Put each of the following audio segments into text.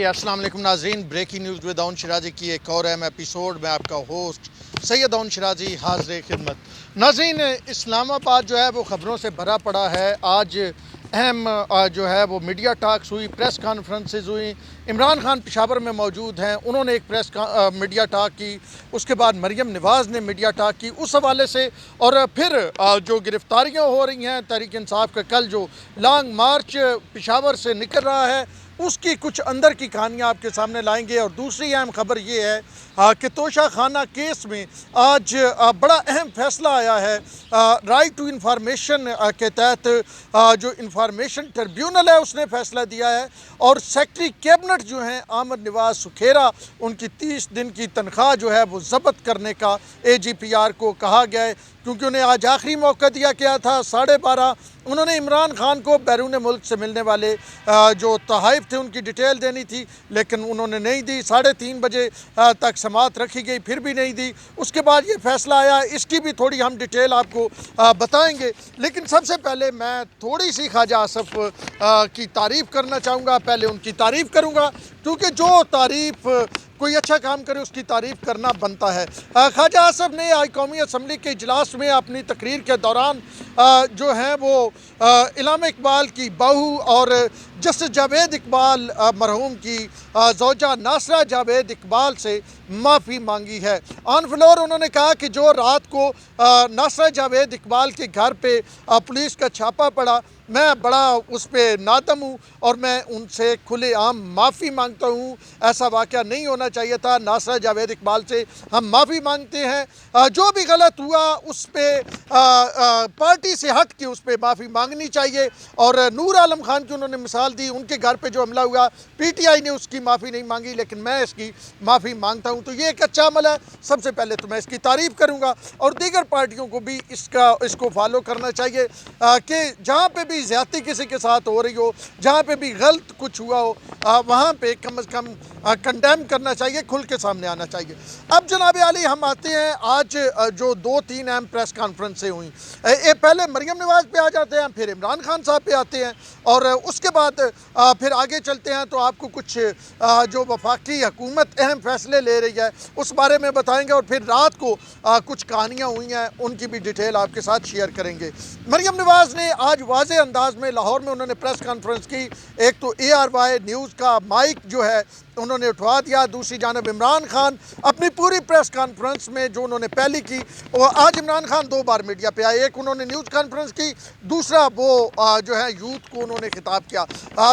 अस्सलाम वालेकुम नाज़रीन, ब्रेकिंग न्यूज़ विद अउन शिराजी की एक और अहम एपिसोड में आपका होस्ट सैयद अउन शिराजी हाज़िर खिदमत। नाज़रीन, इस्लामाबाद जो है वो ख़बरों से भरा पड़ा है। आज अहम जो है वो मीडिया टॉक्स हुई, प्रेस कॉन्फ्रेंसेस हुई। इमरान खान पेशावर में मौजूद हैं, उन्होंने एक मीडिया टॉक की। उसके बाद मरियम नवाज़ ने मीडिया टॉक की उस हवाले से। और फिर जो गिरफ्तारियाँ हो रही हैं तहरीक इंसाफ का, कल जो लॉन्ग मार्च पेशावर से निकल रहा है उसकी कुछ अंदर की कहानियाँ आपके सामने लाएंगे। और दूसरी अहम खबर ये है कि तोशा खाना केस में आज बड़ा अहम फैसला आया है। राइट टू इंफॉर्मेशन के तहत जो इंफॉर्मेशन ट्रिब्यूनल है उसने फैसला दिया है और सेक्रेटरी कैबिनेट जो हैं अहमद नवाज सुखेरा, उनकी 30 दिन की तनख्वाह जो है वो ज़ब्त करने का AGPR को कहा गया है, क्योंकि उन्हें आज आखिरी मौका दिया गया था 12:30। उन्होंने इमरान खान को बैरून मुल्क से मिलने वाले जो तहाइफ थे उनकी डिटेल देनी थी, लेकिन उन्होंने नहीं दी। 3:30 बजे तक समाअत रखी गई, फिर भी नहीं दी। उसके बाद ये फैसला आया, इसकी भी थोड़ी हम डिटेल आपको बताएंगे। लेकिन सबसे पहले मैं थोड़ी सी ख्वाजा आसफ की तारीफ़ करना चाहूँगा। पहले उनकी तारीफ़ करूँगा क्योंकि जो तारीफ़ कोई अच्छा काम करे उसकी तारीफ़ करना बनता है। ख्वाजा आसफ ने आई कौमी असम्बली के इजलास में अपनी तकरीर के दौरान जो है वो इल्हामा इकबाल की बहू और जस्टिस जावेद इकबाल मरहूम की ज़ौजा नासरा जावेद इकबाल से माफ़ी मांगी है। ऑन फ्लोर उन्होंने कहा कि जो रात को नासरा जावेद इकबाल के घर पे पुलिस का छापा पड़ा, मैं बड़ा उस पर नादम हूँ और मैं उनसे खुलेआम माफ़ी मांगता हूँ। ऐसा वाक़या नहीं होना चाहिए था। नासरा जावेद इकबाल से हम माफ़ी मांगते हैं। जो भी गलत हुआ उस पर पार्टी से हट के उस पर माफ़ी मांगनी चाहिए। और नूर आलम खान की उन्होंने मिसाल दी, उनके घर पे जो हमला हुआ PTI ने उसकी माफ़ी नहीं मांगी, लेकिन मैं इसकी माफ़ी मांगता हूँ। तो ये एक अच्छा अमल है। सबसे पहले तो मैं इसकी तारीफ़ करूँगा और दीगर पार्टियों को भी इसको फॉलो करना चाहिए कि जहाँ पे भी ज़्यादती किसी के साथ हो रही हो, जहाँ पे भी गलत कुछ हुआ हो, वहाँ पे कम से कम कंडेम करना चाहिए, खुल के सामने आना चाहिए। अब जनाब आली हम आते हैं, आज जो 2-3 अहम प्रेस कॉन्फ्रेंसें हुई, ये पहले मरियम नवाज़ पे आ जाते हैं, फिर इमरान खान साहब पे आते हैं और उसके बाद फिर आगे चलते हैं तो आपको कुछ जो वफाकी हुकूमत अहम फैसले ले रही है उस बारे में बताएंगे। और फिर रात को कुछ कहानियाँ हुई हैं उनकी भी डिटेल आपके साथ शेयर करेंगे। मरियम नवाज़ ने आज वाज़े अंदाज में लाहौर में उन्होंने प्रेस कॉन्फ्रेंस की। एक तो ARY न्यूज़ का माइक जो है उन्होंने उठवा दिया, दूसरी जानब इमरान खान अपनी पूरी प्रेस कॉन्फ्रेंस में जो उन्होंने पहली की, और आज इमरान खान 2 बार मीडिया पे आए, एक उन्होंने न्यूज़ कॉन्फ्रेंस की, दूसरा वो जो है यूथ को उन्होंने खिताब किया।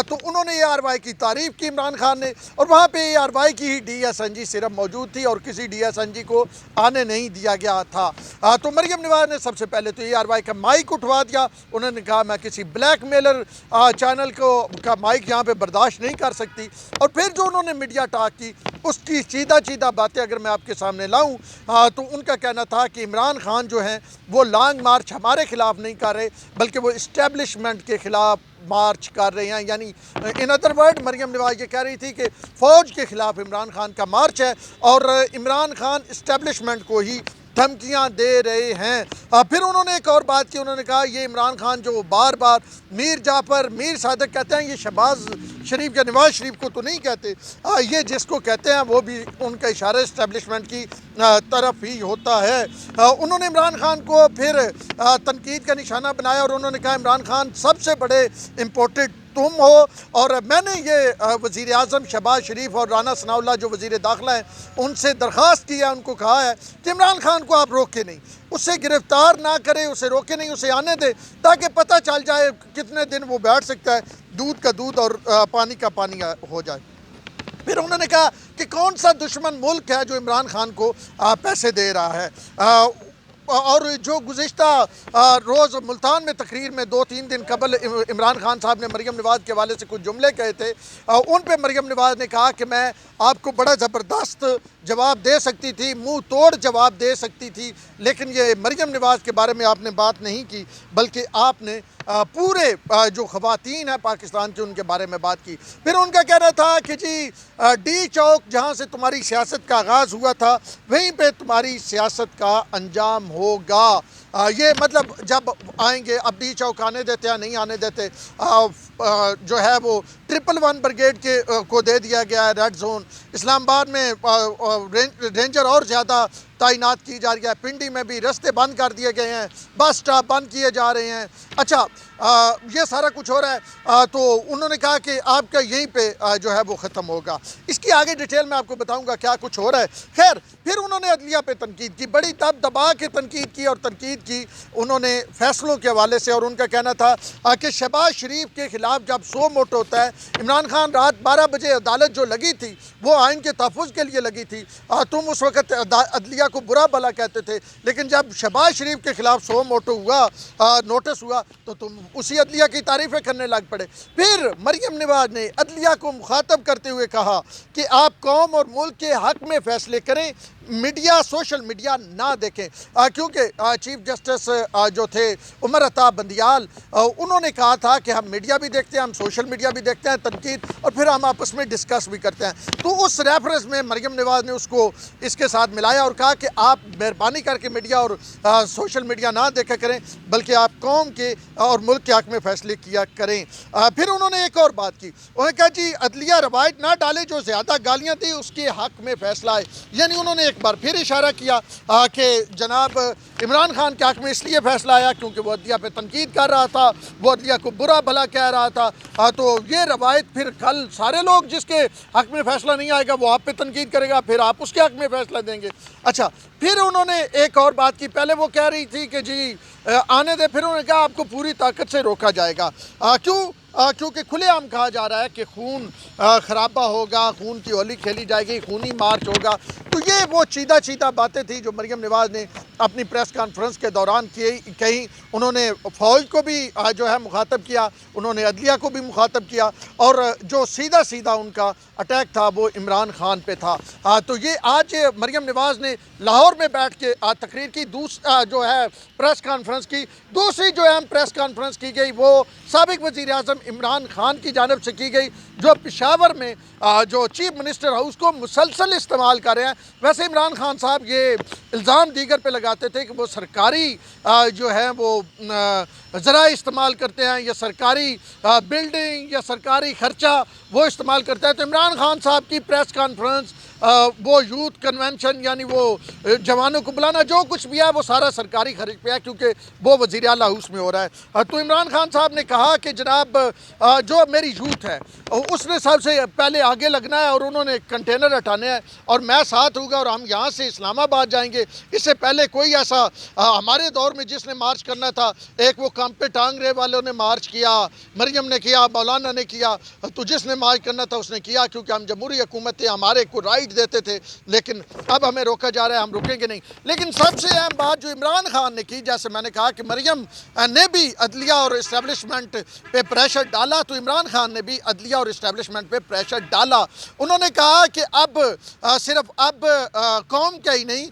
तो उन्होंने ARY की तारीफ़ की इमरान खान ने, और वहाँ पे ARY की ही DSNG सिर्फ मौजूद थी और किसी DSNG को आने नहीं दिया गया था। तो मरियम नवाज़ ने सबसे पहले तो ARY का माइक उठवा दिया। उन्होंने कहा मैं किसी ब्लैक मेलर चैनल का माइक यहाँ पे बर्दाश्त नहीं कर सकती। और फिर जो उन्होंने मीडिया टॉक की उसकी सीधा बातें अगर मैं आपके सामने लाऊं तो उनका कहना था कि इमरान खान जो हैं वो लॉन्ग मार्च हमारे खिलाफ नहीं कर रहे, बल्कि वो इस्टेब्लिशमेंट के खिलाफ मार्च कर रहे हैं। यानी इन अदर वर्ड मरियम नवाज़ ये कह रही थी कि फ़ौज के खिलाफ इमरान खान का मार्च है और इमरान खान इस्टेब्लिशमेंट को ही धमकियाँ दे रहे हैं। फिर उन्होंने एक और बात की, उन्होंने कहा ये इमरान खान जो बार बार मीर जाफ़र, मीर सादक कहते हैं, ये शहबाज शरीफ या नवाज शरीफ को तो नहीं कहते, ये जिसको कहते हैं वो भी उनका इशारा इस्टेब्लिशमेंट की तरफ ही होता है। उन्होंने इमरान खान को फिर तनकीद का निशाना बनाया और उन्होंने कहा इमरान खान सबसे बड़े इम्पोर्टेड तुम हो, और मैंने ये वज़ीर आज़म शहबाज शरीफ और राना सनाउल्लाह जो वज़ीर दाखिला हैं उनसे दरख्वास्त की है, उनको कहा है कि इमरान खान को आप रोके नहीं, उससे गिरफ़्तार ना करें, उसे रोके नहीं, उसे आने दें ताकि पता चल जाए कितने दिन वो बैठ सकता है, दूध का दूध और पानी का पानी हो जाए। फिर उन्होंने कहा कि कौन सा दुश्मन मुल्क है जो इमरान खान को पैसे दे रहा है। और जो गुज़िश्ता रोज़ मुल्तान में तकरीर में 2-3 दिन कबल इमरान खान साहब ने मरियम नवाज़ के हवाले से कुछ जुमले कहे थे, उन पे मरियम नवाज़ ने कहा कि मैं आपको बड़ा ज़बरदस्त जवाब दे सकती थी, मुंह तोड़ जवाब दे सकती थी, लेकिन ये मरियम नवाज़ के बारे में आपने बात नहीं की, बल्कि आपने पूरे जो ख़वातीन हैं पाकिस्तान की उनके बारे में बात की। फिर उनका कहना था कि जी D चौक जहाँ से तुम्हारी सियासत का आगाज़ हुआ था वहीं पे तुम्हारी सियासत का अंजाम होगा। یہ مطلب جب آئیں گے اب چوکانے دیتے ہیں، نہیں آنے دیتے. جو ہے وہ 111 بریگیڈ کو دے دیا گیا ہے ریڈ زون. اسلام آباد میں رینجر اور زیادہ تعینات کی جا رہی ہے. پنڈی میں بھی رستے بند کر دیے گئے ہیں، بس سٹاپ بند کیے جا رہے ہیں. اچھا یہ سارا کچھ ہو رہا ہے تو انہوں نے کہا کہ آپ کا یہیں پہ جو ہے وہ ختم ہوگا. اس کی آگے ڈیٹیل میں آپ کو بتاؤں گا کیا کچھ ہو رہا ہے. خیر پھر انہوں نے عدلیہ پہ تنقید کی، بڑی دب دبا کے تنقید کی، اور تنقید کی انہوں نے فیصلوں کے حوالے سے. اور ان کا کہنا تھا کہ شہباز شریف کے خلاف جب سو موٹو ہوتا ہے، عمران خان رات 12 بجے عدالت جو لگی تھی وہ آئین کے تحفظ کے لیے لگی تھی. تم اس وقت عدلیہ کو برا بھلا کہتے تھے، لیکن جب شہباز شریف کے خلاف سو موٹو ہوا، نوٹس ہوا، تو تم اسی عدلیہ کی تعریفیں کرنے لگ پڑے. پھر مریم نواز نے عدلیہ کو مخاطب کرتے ہوئے کہا کہ آپ قوم اور ملک کے حق میں فیصلے کریں، میڈیا سوشل میڈیا نہ دیکھیں. کیونکہ چیف جسٹس جو تھے عمر عطا بندیال، انہوں نے کہا تھا کہ ہم میڈیا بھی دیکھتے ہیں، ہم سوشل میڈیا بھی دیکھتے ہیں، تنقید، اور پھر ہم آپس میں ڈسکس بھی کرتے ہیں. تو اس ریفرنس میں مریم نواز نے اس کو اس کے ساتھ ملایا اور کہا کہ آپ مہربانی کر کے میڈیا اور سوشل میڈیا نہ دیکھا کریں، بلکہ آپ قوم کے اور ملک کے حق میں فیصلے کیا کریں. پھر انہوں نے ایک اور بات کی، انہوں نے کہا جی عدلیہ روایت نہ ڈالے، جو زیادہ گالیاں تھیں اس کے حق میں فیصلہ ہے. یعنی انہوں نے ایک بار پھر اشارہ کیا کہ جناب عمران خان کے حق میں اس لیے فیصلہ آیا کیونکہ وہ عدلیہ پہ تنقید کر رہا تھا، وہ عدلیہ کو برا بھلا کہہ رہا تھا. تو یہ روایت پھر کل سارے لوگ جس کے حق میں فیصلہ نہیں آئے گا وہ آپ پہ تنقید کرے گا، پھر آپ اس کے حق میں فیصلہ دیں گے. اچھا پھر انہوں نے ایک اور بات کی. پہلے وہ کہہ رہی تھی کہ جی آنے دے، پھر انہوں نے کہا آپ کو پوری طاقت سے روکا جائے گا. کیونکہ کھلے عام کہا جا رہا ہے کہ خون خرابہ ہوگا، خون کی ہولی کھیلی جائے گی، خونی مارچ ہوگا. تو یہ وہ چیدہ باتیں تھیں جو مریم نواز نے اپنی پریس کانفرنس کے دوران کہیں. انہوں نے فوج کو بھی جو ہے مخاطب کیا، انہوں نے عدلیہ کو بھی مخاطب کیا، اور جو سیدھا ان کا اٹیک تھا وہ عمران خان پہ تھا. تو یہ آج مریم نواز نے لاہور میں بیٹھ کے تقریر کی، جو ہے پریس کانفرنس کی. دوسری جو اہم پریس کانفرنس کی گئی وہ سابق وزیر اعظم عمران خان کی جانب سے کی گئی، جو پشاور میں جو چیف منسٹر ہاؤس کو مسلسل استعمال کر رہے ہیں. ویسے عمران خان صاحب یہ الزام دیگر پہ لگاتے تھے کہ وہ سرکاری جو ہے وہ ذرائع استعمال کرتے ہیں، یا سرکاری بلڈنگ یا سرکاری خرچہ وہ استعمال کرتے ہیں. تو عمران خان صاحب کی پریس کانفرنس، وہ یوتھ کنونشن، یعنی وہ جوانوں کو بلانا، جو کچھ بھی ہے وہ سارا سرکاری خرچ پہ ہے، کیونکہ وہ وزیر اعلیٰ ہاؤس میں ہو رہا ہے. تو عمران خان صاحب نے کہا کہ جناب جو میری یوتھ ہے اس نے سب سے پہلے آگے لگنا ہے، اور انہوں نے کنٹینر ہٹانے ہیں، اور میں ساتھ ہوں گا، اور ہم یہاں سے اسلام آباد جائیں گے. اس سے پہلے کوئی ایسا ہمارے دور میں جس نے مارچ کرنا تھا، ایک وہ کام پہ ٹانگرے والوں نے مارچ کیا، مریم نے کیا، مولانا نے کیا. تو جس نے مارچ کرنا تھا اس نے کیا، کیونکہ ہم جمہوری حکومت تھے، ہمارے کو رائٹ دیتے تھے. لیکن اب ہمیں روکا جا رہا ہے، ہم رکیں گے نہیں. لیکن سب سے اہم بات جو عمران خان نے کی، جیسے میں نے کہا کہ مریم نے بھی عدلیہ اور اسٹیبلشمنٹ پہ پریشر ڈالا، تو عمران خان نے بھی عدلیہ اور اسٹیبلشمنٹ پہ پریشر ڈالا. انہوں نے کہا کہ اب صرف قوم کا ہی نہیں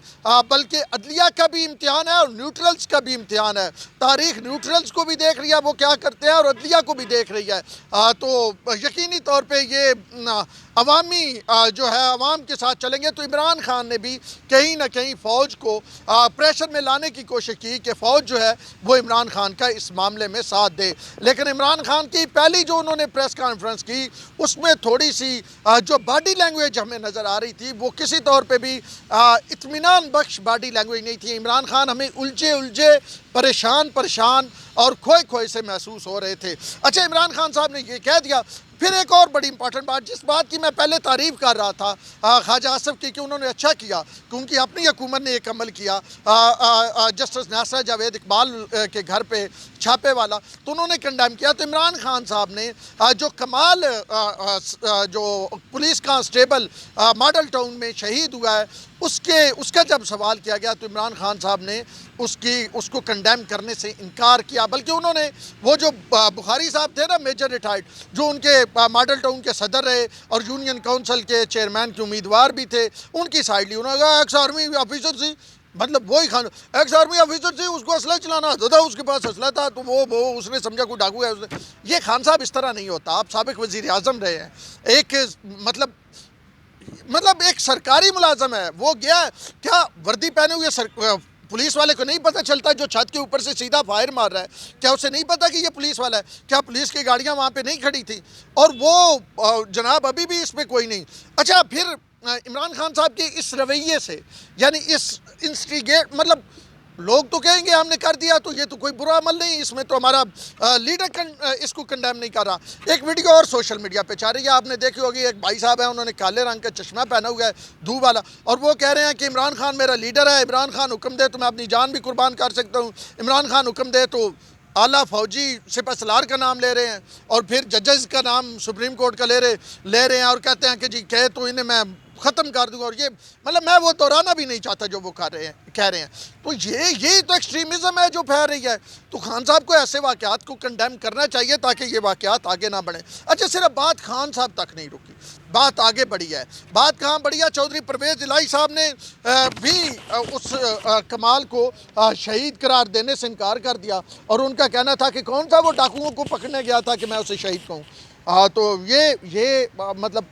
بلکہ عدلیہ کا بھی امتحان ہے اور نیوٹرلز کا بھی امتحان ہے. تاریخ نیوٹرلز کو بھی دیکھ رہی ہے وہ کیا کرتے ہیں، اور عدلیہ کو بھی دیکھ رہی ہے. تو یقینی طور پہ یہ عوامی جو ہے عوام کے ساتھ چلیں گے. تو عمران خان نے بھی کہیں نہ کہیں فوج کو پریشر میں لانے کی کوشش کی کہ فوج جو ہے وہ عمران خان کا اس معاملے میں ساتھ دے. لیکن عمران خان کی پہلی جو انہوں نے پریس کانفرنس کی اس میں تھوڑی سی جو باڈی لینگویج ہمیں نظر آ رہی تھی وہ کسی طور پہ بھی اطمینان بخش باڈی لینگویج نہیں تھی. عمران خان ہمیں الجھے پریشان اور کھوئے سے محسوس ہو رہے تھے. اچھا عمران خان صاحب نے یہ کہہ دیا. پھر ایک اور بڑی امپورٹنٹ بات، جس بات کی میں پہلے تعریف کر رہا تھا خواجہ آصف کی کہ انہوں نے اچھا کیا کیونکہ اپنی حکومت نے ایک عمل کیا جسٹس ناصرہ جاوید اقبال کے گھر پہ چھاپے والا، تو انہوں نے کنڈیم کیا. تو عمران خان صاحب نے جو کمال جو پولیس کانسٹیبل ماڈل ٹاؤن میں شہید ہوا ہے اس کا جب سوال کیا گیا تو عمران خان صاحب نے اس کو کنڈیم کرنے سے انکار کیا. بلکہ انہوں نے وہ جو بخاری صاحب تھے نا میجر ریٹائرڈ، جو ان کے ماڈل ٹاؤن کے صدر رہے اور یونین کونسل کے چیئرمین کے امیدوار بھی تھے، ان کی سائیڈ لی. انہوں نے کہا ایکس آرمی آفیسر سی، مطلب وہی خان ایکس آرمی آفیسر سی، اس کو اسلحہ چلانا آتا تھا، اس کے پاس اسلحہ تھا، تو وہ اس نے سمجھا کوئی ڈاکو ہے. یہ خان صاحب اس طرح نہیں ہوتا. آپ سابق وزیر اعظم رہے ہیں، ایک مطلب ایک سرکاری ملازم ہے، وہ گیا کیا وردی پہنے ہوئے पुलिस वाले को नहीं पता चलता जो छत के ऊपर से सीधा फायर मार रहा है? क्या उसे नहीं पता कि ये पुलिस वाला है? क्या पुलिस की गाड़ियां वहाँ पे नहीं खड़ी थी? और वो जनाब अभी भी इसमें कोई नहीं। अच्छा, फिर इमरान खान साहब के इस रवैये से, यानी इस इंस्टिगेट, मतलब लोग तो कहेंगे हमने कर दिया तो ये तो कोई बुरा अमल नहीं, इसमें तो हमारा लीडर इसको कंडेम नहीं कर रहा। एक वीडियो और सोशल मीडिया पे चल रही है, आपने देखी होगी, एक भाई साहब है, उन्होंने काले रंग का चश्मा पहना हुआ है धूप वाला, और वो कह रहे हैं कि इमरान खान मेरा लीडर है, इमरान खान हुक्म दे तो मैं अपनी जान भी कुर्बान कर सकता हूँ, इमरान खान हुक्म दे तो आला फौजी सिपह सलार का नाम ले रहे हैं, और फिर जजेस का नाम सुप्रीम कोर्ट का ले रहे हैं, और कहते हैं कि जी कहे तो इन्हें मैं ख़त्म कर दूंगा। और ये मतलब मैं वो दोहराना भी नहीं चाहता जो वो कह रहे हैं। तो ये तो एक्सट्रीमिज़म है जो फैल रही है। तो खान साहब को ऐसे वाक़यात को कंडेम करना चाहिए ताकि ये वाक़यात आगे ना बढ़े। अच्छा, सिर्फ बात खान साहब तक नहीं रुकी, बात आगे बढ़ी है। बात कहाँ बढ़ी है? चौधरी परवेज़ इलाही साहब ने भी उस कमाल को शहीद करार देने से इनकार कर दिया, और उनका कहना था कि कौन सा वो डाकुओं को पकड़ने गया था कि मैं उसे शहीद कहूँ। तो ये मतलब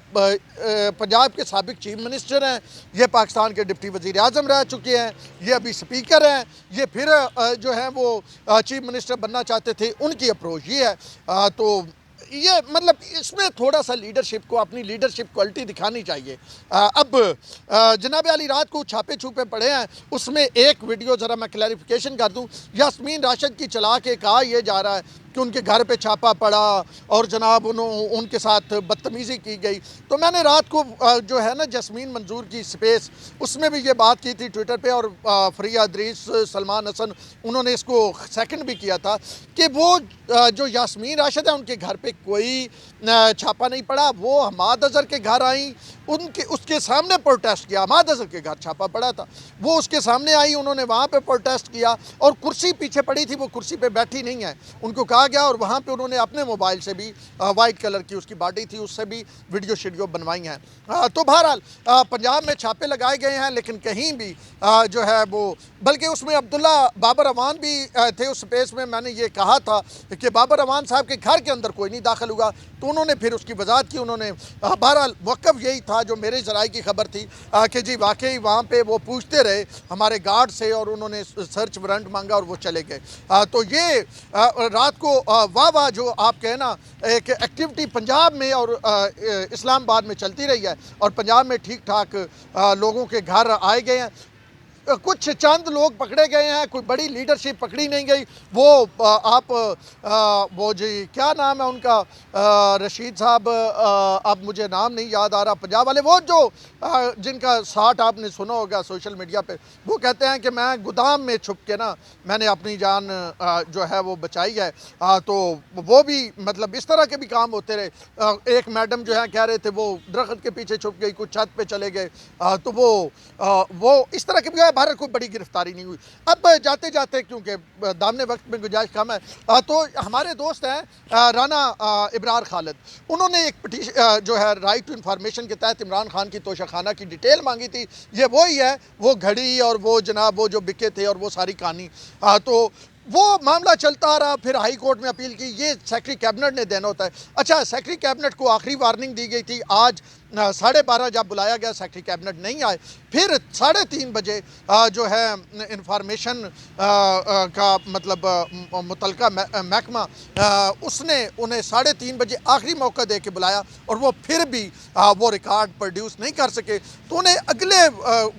पंजाब के साबिक चीफ मिनिस्टर हैं, ये पाकिस्तान के डिप्टी वज़ीर आज़म रह चुके हैं, ये अभी स्पीकर हैं, ये फिर जो है वो चीफ मिनिस्टर बनना चाहते थे, उनकी अप्रोच ये है। तो ये मतलब इसमें थोड़ा सा लीडरशिप को, अपनी लीडरशिप क्वालिटी दिखानी चाहिए। अब जनाब अली रात को छापे छुपे पड़े हैं, उसमें एक वीडियो ज़रा मैं क्लैरिफिकेशन कर दूं। यास्मीन राशिद की चला के कहा यह जा रहा है कि उनके घर पे छापा पड़ा और जनाब उनके साथ बदतमीज़ी की गई। तो मैंने रात को जो है ना जस्मीन मंजूर की स्पेस, उसमें भी ये बात की थी ट्विटर पे, और फरिया अदरीस, सलमान हसन, उन्होंने इसको सेकंड भी किया था कि वो जो यास्मीन राशिद है उनके घर पे कोई छापा नहीं पड़ा। वो हमाद अज़हर के घर आई, उसके सामने प्रोटेस्ट किया। हमाद अज़हर के घर छापा पड़ा था, वो उसके सामने आई, उन्होंने वहाँ पे प्रोटेस्ट किया, और कुर्सी पीछे पड़ी थी, वो कुर्सी पे बैठी नहीं है, उनको कहा गया, और वहाँ पे उन्होंने अपने मोबाइल से भी वाइट कलर की उसकी बॉडी थी, उससे भी वीडियो शीडियो बनवाई हैं। तो बहरहाल पंजाब में छापे लगाए गए हैं, लेकिन कहीं भी जो है वो, बल्कि उसमें अब्दुल्ला बाबर अवान भी थे उस स्पेस में। मैंने ये कहा था कि बाबर अवान साहब के घर के अंदर कोई नहीं दाखिल हुआ, तो उन्होंने फिर उसकी वजाहत की। उन्होंने बहरहाल वक़्फ़ यही था जो मेरे ज़राए की खबर थी कि जी वाकई वहाँ पे वो पूछते रहे हमारे गार्ड से, और उन्होंने सर्च वारंट मांगा और वो चले गए। तो ये रात को वाह जो आप कहना एक एक्टिविटी पंजाब में और इस्लामाबाद में चलती रही है, और पंजाब में ठीक ठाक लोगों के घर आए गए हैं। कुछ चंद लोग पकड़े गए हैं, कोई बड़ी लीडरशिप पकड़ी नहीं गई। वो आप वो जी क्या नाम है उनका, रशीद साहब, अब मुझे नाम नहीं याद आ रहा, पंजाब वाले, वो जो जिनका 60 आपने सुना होगा सोशल मीडिया पे, वो कहते हैं कि मैं गोदाम में छुप के ना मैंने अपनी जान जो है वो बचाई है। तो वो भी मतलब इस तरह के भी काम होते रहे। एक मैडम जो है कह रहे थे वो दरख्त के पीछे छुप गई, कुछ छत पे चले गए, तो वो इस तरह के भी है। भारत को बड़ी गिरफ्तारी नहीं हुई। अब जाते जाते, क्योंकि दामने वक्त में गुंजाइश कम है, तो हमारे दोस्त हैं राना इब्रार खालिद, उन्होंने एक पिटीशन जो है राइट टू इन्फॉर्मेशन के तहत इमरान खान की तोशाखाना की डिटेल मांगी थी। ये वही है, वो घड़ी और वो जनाब वो जो बिके थे और वो सारी कहानी। तो वो मामला चलता रहा, फिर हाई कोर्ट में अपील की, ये सेक्रेटरी कैबिनेट ने देना होता है। अच्छा, सेक्रेटरी कैबिनेट को आखिरी वार्निंग दी गई थी, आज 12:30 जब बुलाया गया सेक्रेटरी कैबिनेट नहीं आए, फिर 3:30 बजे जो है इंफॉर्मेशन का मतलब मुतलका महकमा उसने उन्हें 3:30 बजे आखिरी मौका दे के बुलाया, और वो फिर भी वो रिकॉर्ड प्रोड्यूस नहीं कर सके। तो उन्हें अगले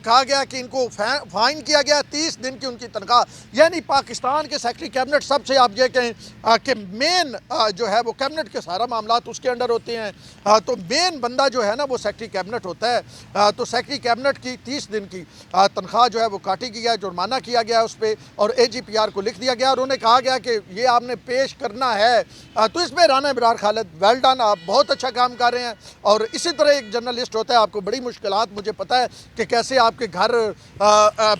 कहा गया कि इनको फाइन किया गया 30 दिन की उनकी तनख्वाह। यानी पाकिस्तान के सेक्रेटरी कैबिनेट, सबसे आप ये कहें कि मेन जो है वो कैबिनेट के सारा मामला उसके अंडर होते हैं, तो मेन बंदा जो है ना वो सेक्रेटरी कैबिनेट होता है। तो सेक्रेटरी कैबिनेट की 30 दिन की तनख्वाह जो है वो काटी गई है, जुर्माना किया गया उस पर, और AGPR को लिख दिया गया, और उन्हें कहा गया कि ये आपने पेश करना है। तो इसमें राना इब्रार खालिद वेल डन, आप बहुत अच्छा काम कर रहे हैं। और इसी तरह एक जर्नलिस्ट होता है, आपको बड़ी मुश्किलात, मुझे पता है कि कैसे आपके घर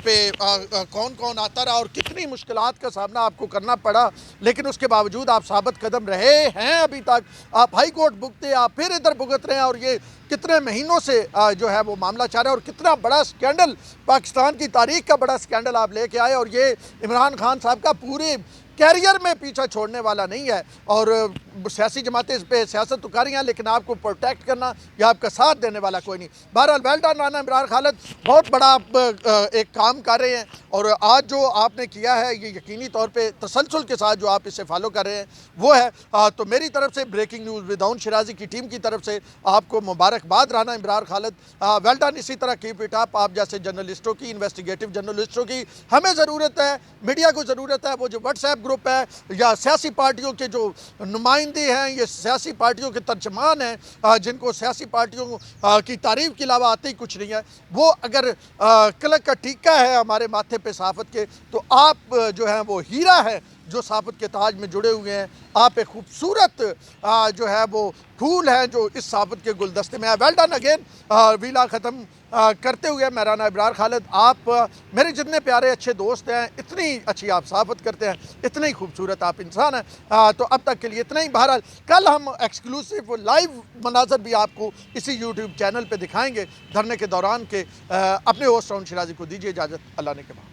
पे कौन कौन आता रहा और कितनी मुश्किलात का सामना आपको करना पड़ा, लेकिन उसके बावजूद आप साबित कदम रहे हैं अभी तक। आप हाई कोर्ट भुगते, आप फिर इधर भुगत रहे हैं, और ये कितने महीनों से जो है वो मामला चल रहा है, और कितना बड़ा स्कैंडल, पाकिस्तान की तारीख का बड़ा स्कैंडल आप लेके आए। और ये इमरान खान साहब का पूरे कैरियर में पीछा छोड़ने वाला नहीं है। और सियासी जमातें इस पे सियासत तो कर रही हैं, लेकिन आपको प्रोटेक्ट करना या आपका साथ देने वाला कोई नहीं। बहरहाल वेल डन राना इमरान खालिद, बहुत बड़ा आप एक काम कर रहे हैं, और आज जो आपने किया है ये यकीनी तौर पे तसलसल के साथ जो आप इसे फॉलो कर रहे हैं वो है। तो मेरी तरफ से breaking news with Dawood Shirazi की टीम की तरफ से आपको मुबारकबाद राना इमरान खालिद, वेल डन। इसी तरह कीप इट अप। आप जैसे जर्नलिस्टों की, इन्वेस्टिगेटिव जर्नलिस्टों की हमें ज़रूरत है, मीडिया को ज़रूरत है। वो जो व्हाट्सएप ग्रुप है या सियासी पार्टियों के जो नुमाइंदे हैं, ये सियासी पार्टियों के तर्जमान हैं, जिनको सियासी पार्टियों की तारीफ़ के अलावा आते ही कुछ नहीं है, वो अगर कलक का टीका है हमारे माथे पे सहाफ़त के, तो आप जो हैं वो हीरा है जो सहाफ़त के ताज में जुड़े हुए हैं। आप एक खूबसूरत जो है वो फूल हैं जो इस सहाफ़त के गुलदस्ते में है। Well done again. वीला ख़त्म करते हुए मैं राना इमरान खालिद, आप मेरे जितने प्यारे अच्छे दोस्त हैं, इतनी अच्छी आप सहाफ़त करते हैं, इतने ही खूबसूरत आप इंसान हैं। तो अब तक के लिए इतना ही। बहरहाल कल हम एक्सक्लूसिव लाइव मनाज़र भी आपको इसी यूट्यूब चैनल पे दिखाएंगे धरने के दौरान के। अपने होस्ट दाऊद शिराजी को दीजिए इजाज़त, अल्लाह ने के बाद।